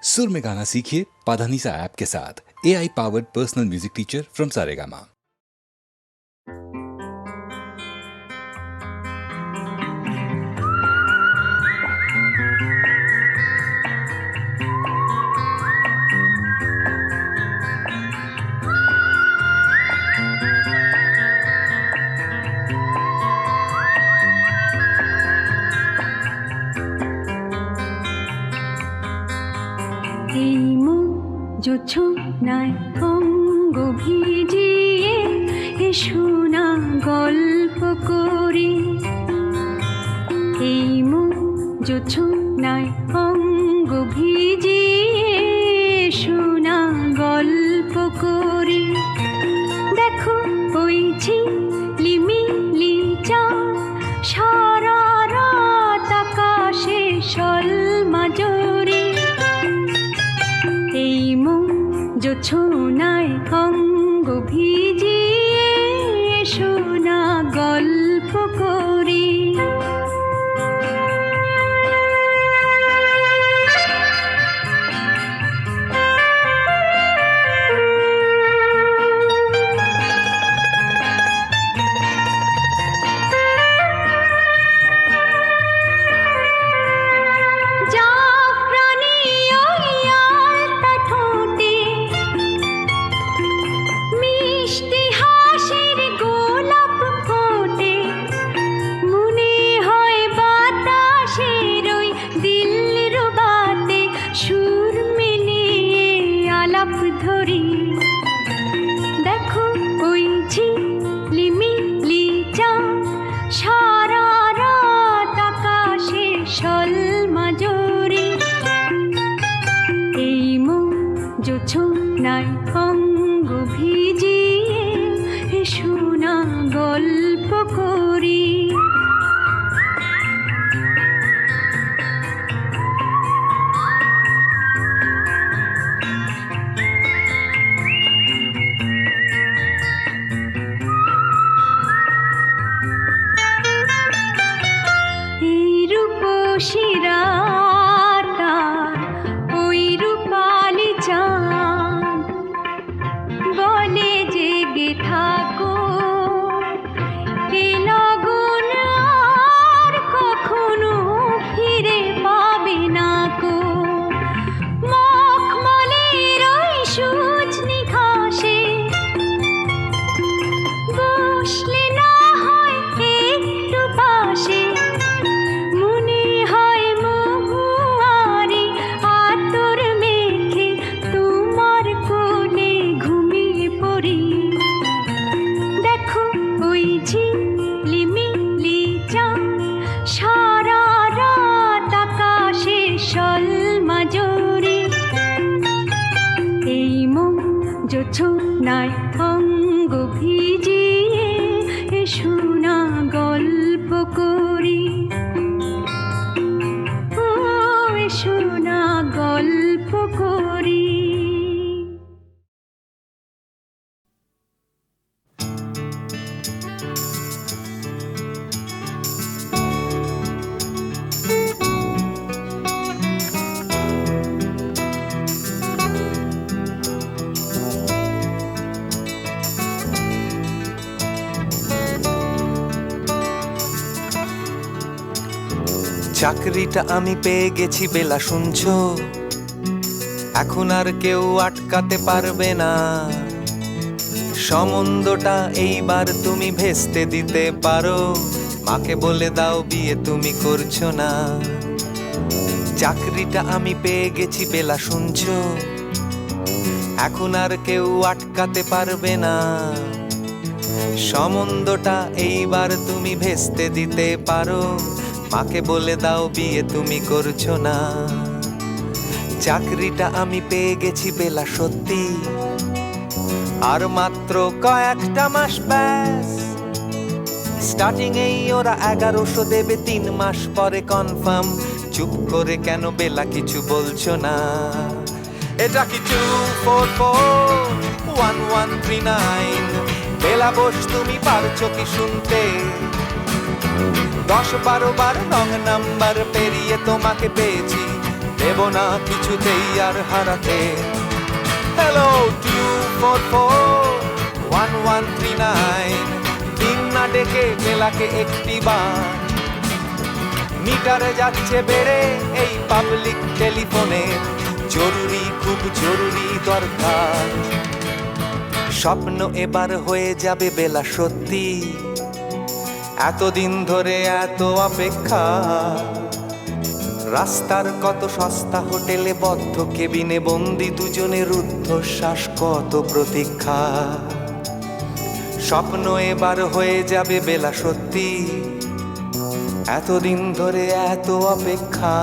सुर में गाना सीखिए पाधानीसा ऐप के साथ। AI powered personal music teacher from Saregama. জোছনায় অঙ্গ ভিজিয়ে শোনা গল্প করি, এই মন জোছনায় অঙ্গ ভিজিয়ে শোনা গল্প করি। দেখো ওই ঝিলিমিলি চাঁদ সারা রাত আকাশে সলমাজরি, এই মন জোছনায় অঙ্গ ভিজিয়ে শোনা গল্প করি। দেখো ওই ঝিলিমিলি চাঁদ সারা রাত আকাশে সলমাজরি, এই মন জোছনায় অঙ্গ ভিজিয়ে শোনা গল্প করি। শিরাটার ওই রূপালি চাঁদ বলে জেগে থাকো, এ লগন আর কখনো ফিরে পাবে না কো। মখমলের ওই সূচনি ঘাসে বসলে না হয় একটু পাশে, ঝিলিমিলি চাঁদ সারা রাত আকাশে সলমাজরি, এই মন জোছনায় অঙ্গ ভিজিয়ে শোনা গল্প করি। ও শোনা গল্প করি। চাকরিটা আমি পেয়ে গেছি বেলা, শুনছো? এখন আর কেউ আটকাতে পারবে না। সম্বন্ধটা এইবার তুমি ভেস্তে দিতে পারো, মাকে বলে দাও বিয়ে তুমি করছো না। চাকরিটা আমি পেয়ে গেছি বেলা, শুনছো? এখন আর কেউ আটকাতে পারবে না। সম্বন্ধটা এইবার তুমি ভেস্তে দিতে পারো, মাকে বলে দাও বিয়ে তুমি করছো না। চাকরিটা আমি পেয়ে গেছি বেলা, সত্যি আর মাত্র কয়েকটা মাস ব্যাস। স্টার্টিং এই ওরা 1100 দেবে, 3 মাস পরে কনফার্ম। চুপ করে কেন বেলা কিছু বলছো না? এটা কি 2441139? বেলা বোস তুমি পারছো কি শুনতে? 10-12 বার রং নাম্বার পেরিয়ে তোমাকে পেয়েছি, দেব না কিছুতেই আর হারাতে। হ্যালো 2441139, দিন না ডেকে বেলাকে একটি বার, মিটারে যাচ্ছে বেড়ে এই পাবলিক টেলিফোনের, জরুরি খুব জরুরি দরকার। স্বপ্ন এবার হয়ে যাবে বেলা সত্যি, এতদিন ধরে এত অপেক্ষা, রাস্তার কত সস্তা হোটেলে বদ্ধ কেবিনে বন্দি দুজনের রুদ্ধশ্বাস, কত প্রতীক্ষা। স্বপ্ন এবার হয়ে যাবে বেলা সত্যি, এতদিন ধরে এত অপেক্ষা,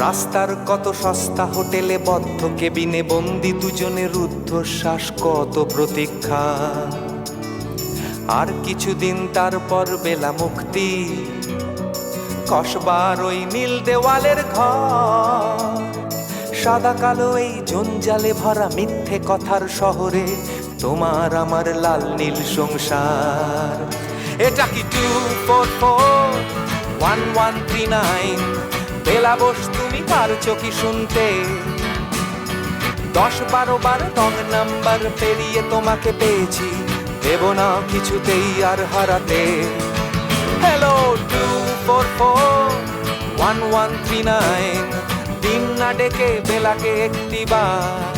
রাস্তার কত সস্তা হোটেলে বদ্ধ কেবিনে বন্দি দুজনের রুদ্ধশ্বাস, কত প্রতীক্ষা। আর কিছুদিন তারপর বেলা মুক্তি, কসবার ওই নীল দেওয়ালের ঘর, সাদা কালো এই জঞ্জালে ভরা মিথ্যে কথার শহরে তোমার আমার লাল নীল সংসার। এটা কি 2441139, বেলা বোস তুমি পারছো কি শুনতে? 10-12 বার রং নাম্বার পেরিয়ে তোমাকে পেয়েছি, দেব না কিছুতেই আর হারাতে। হ্যালো 2441139, দিন না ডেকে বেলাকে একটি বার,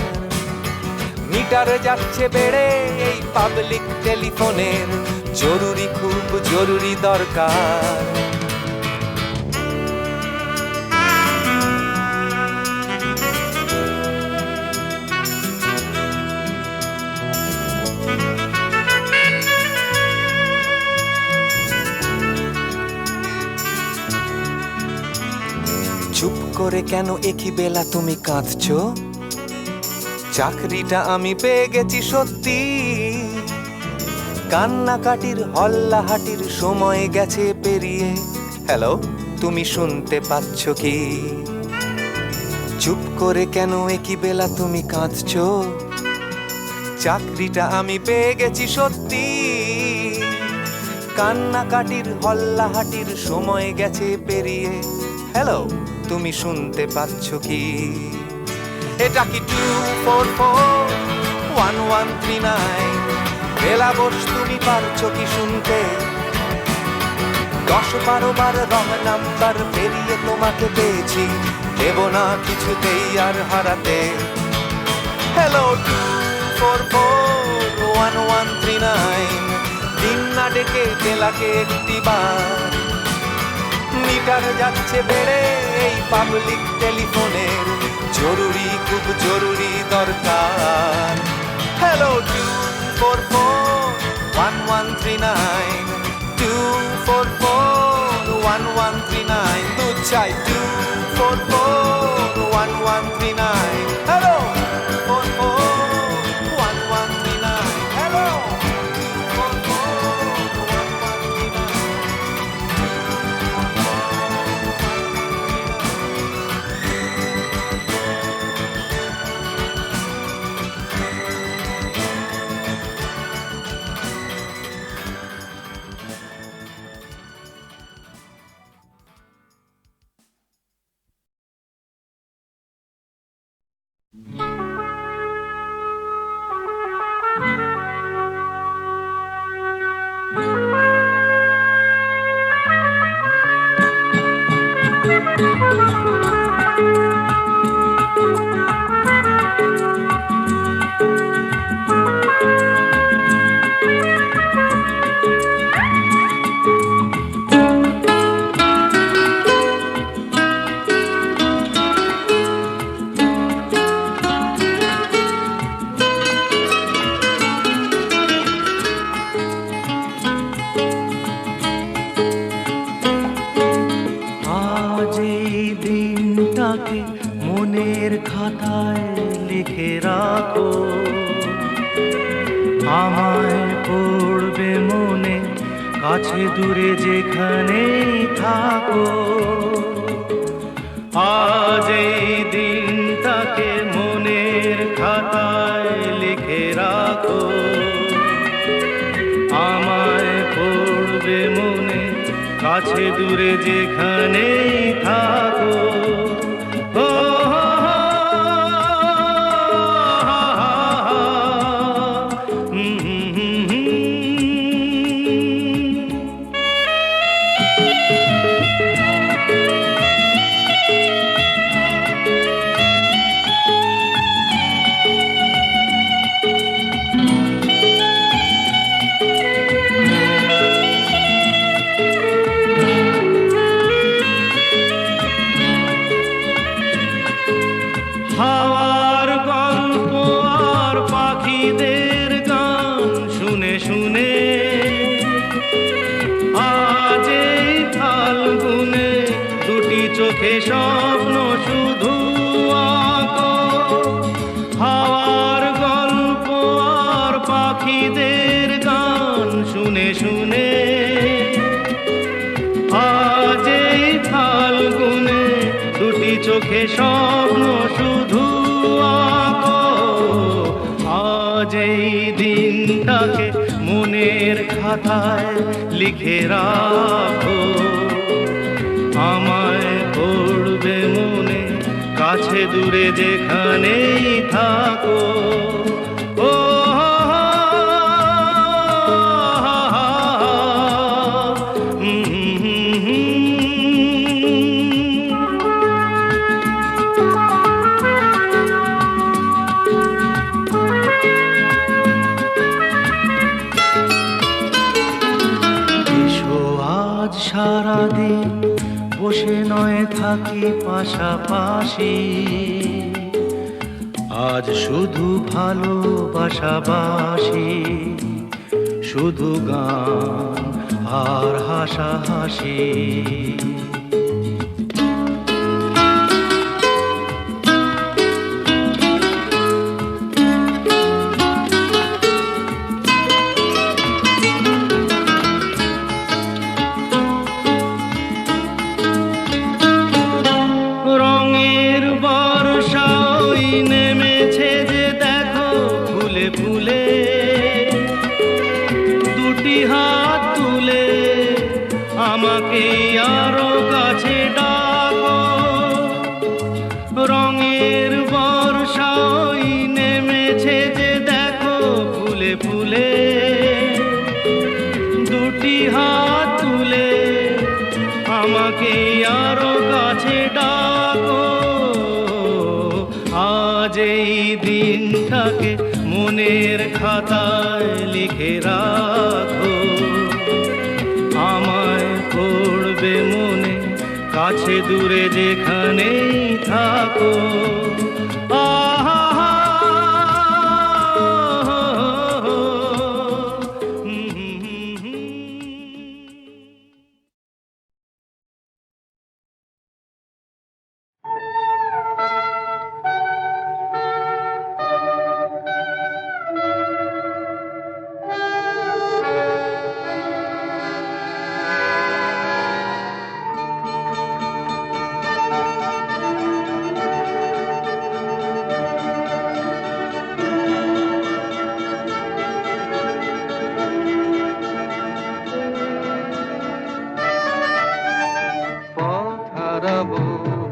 মিটারে যাচ্ছে বেড়ে এই পাবলিক টেলিফোনের, জরুরি খুব জরুরি দরকার। চুপ করে কেন একই বেলা তুমি কাঁদছো? চাকরিটা আমি পেয়ে গেছি সত্যি, কান্নাকাটির হল্লাহাটির সময় গেছে পেরিয়ে। হ্যালো, তুমি শুনতে পাচ্ছ কি? চুপ করে কেন একই বেলা তুমি কাঁদছো? চাকরিটা আমি পেয়ে গেছি সত্যি, কান্নাকাটির হল্লাহাটির সময় গেছে পেরিয়ে। হ্যালো, তুমি শুনতে পাচ্ছ কি? এটা কি 2441139, বেলা বোস তুমি পারছো কি শুনতে? 10-12 বার রং নাম্বার পেরিয়ে তোমাকে পেয়েছি, দেব না কিছুতেই আর হারাতে। হ্যালো 2441139, দিন না ডেকে বেলাকে একটি বার, মিটার যাচ্ছে বেড়ে এই পাবলিক টেলিফোনের, জরুরি খুব জরুরি দরকার। হ্যালো 2441139, 2441139, দুধ চাই 2441139। Hello 2441139, hello 2441139। দিনটাকে মনের খাতায় লিখে রাখো, আমায় পড়বে মনে, কাছে দূরে যেখানেই থাকো। আজ এই দিনটাকে মনের খাতায় লিখে রাখো, আমায় পড়বে মনে, কাছে দূরে যেখানেই থাকো। হাওয়ার গল্প আর পাখিদের গান শুনে শুনে আজ এই ফাল্গুনে দুটি চোখে স্বপ্ন শুধু আঁকো। হাওয়ার গল্প আর পাখিদের গান শুনে শুনে আজ এই ফাল্গুনে দুটি চোখে স্বপ্ন শুধু আঁকো। আজ এই দিনটাকে মনের খাতায় লিখে রাখো। আমায় পড়বে মনে, কাছে দূরে যেখানেই থাকো। ও সারাদিন বসে নয় থাকি পাশাপাশি, আজ শুধু ভালোবাসাবাসি, শুধু গান আর হাসাহাসি। আমাকে আরো কাছে ডাকো। রঙের বর্ষাই নেমেছে যে দেখো ফুলে ফুলে, দুটি হাত তুলে আমাকে আরো কাছে ডাকো। আজ এই দিনটাকে মনের খাতায় লিখে রাখো। আমায় পড়বে মনে, কাছে দূরে যেখানেই থাকো। আহা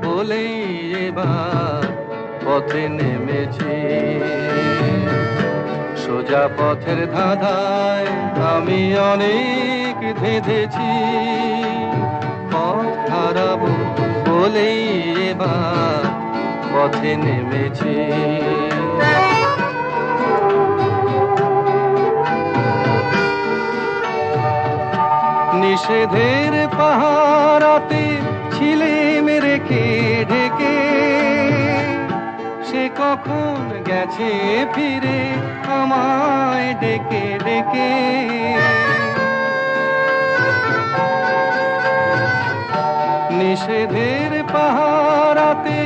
বলেই এবার পথে নেমেছি, সোজা পথের ধাঁধায় আমি অনেক ধেঁধেছি। পথ হারাবো বলেই এবার পথে নেমেছি। নিষেধের পাহারাতে ছিলে রেখে ঢেকে, সে কখন গেছে ফিরে আমায় ডেকে ডেকে। নিষেধের পাহারাতে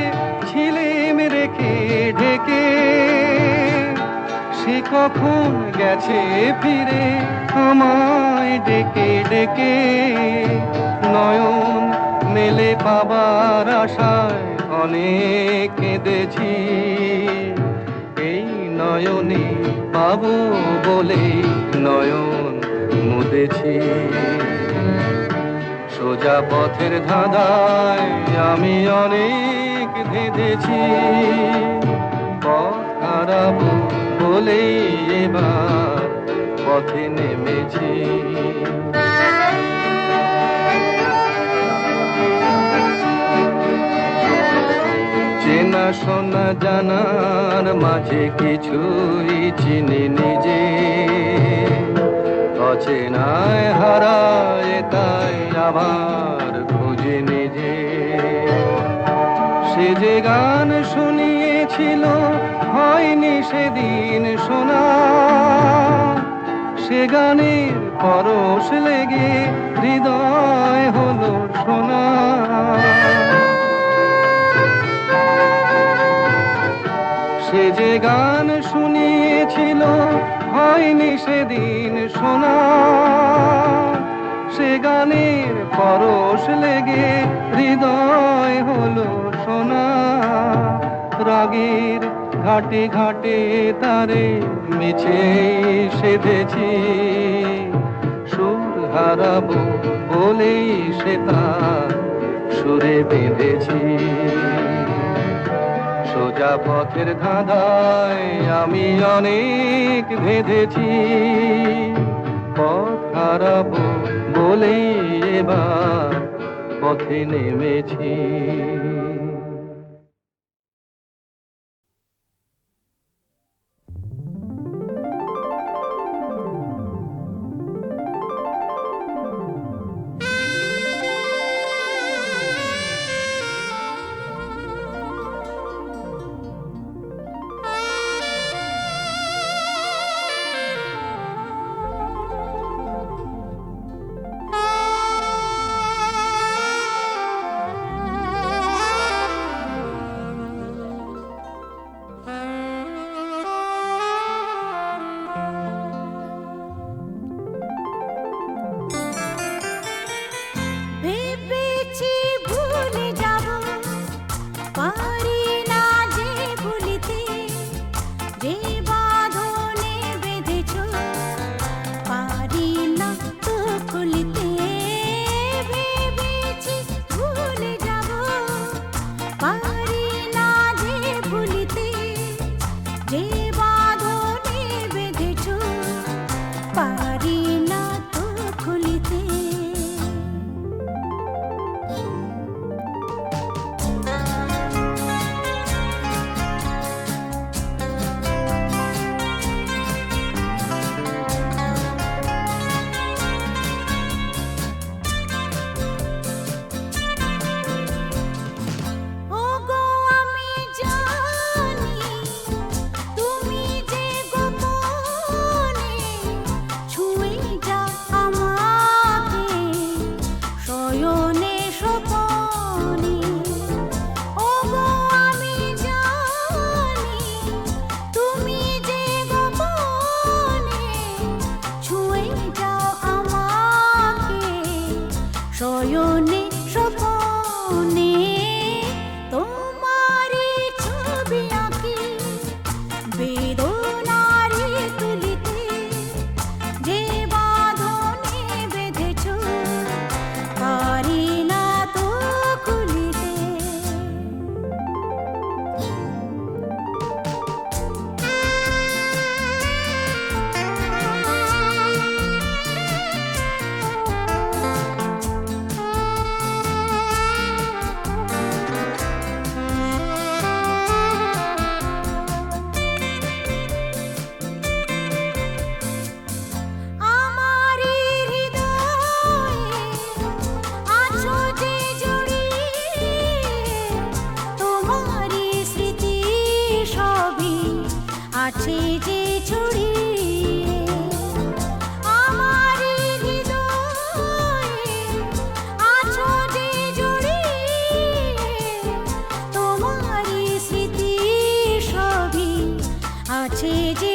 ছিলে রেখে ঢেকে, সে কখন গেছে ফিরে আমায় ডেকে ডেকে। নয়ন মেলে পাবার আশায় অনেক কেঁদেছি, এই নয়নে পাবো বলে নয়ন মুদেছি। সোজা পথের ধাঁধায় আমি অনেক ধেঁধেছি। পথ হারাবো বলেই এবার পথে নেমেছি। চেনা শোনা জানার মাঝে কিছুই চিনি নিজে, অচেনায় হারায় তাই আবার খুঁজে নিজে। সে যে গান শুনিয়েছিল হয়নি সেদিন শোনা, সে গানের পরশ লেগে হৃদয় হলো সোনা। সে যে গান শুনিয়েছিল হয়নি সেদিন শোনা, সে গানের পরশ লেগে হৃদয় হলো সোনা। রাগের ঘাটে ঘাটে তারে মিছে সেধেছি, সুর হারাবো বলেই সে তার সুরে বেঁধেছি। সোজা পথের ধাঁধায় আমি অনেক ভেদেছি, পথ হারাবো বলেই এবার পথে নেমেছি। আছে যে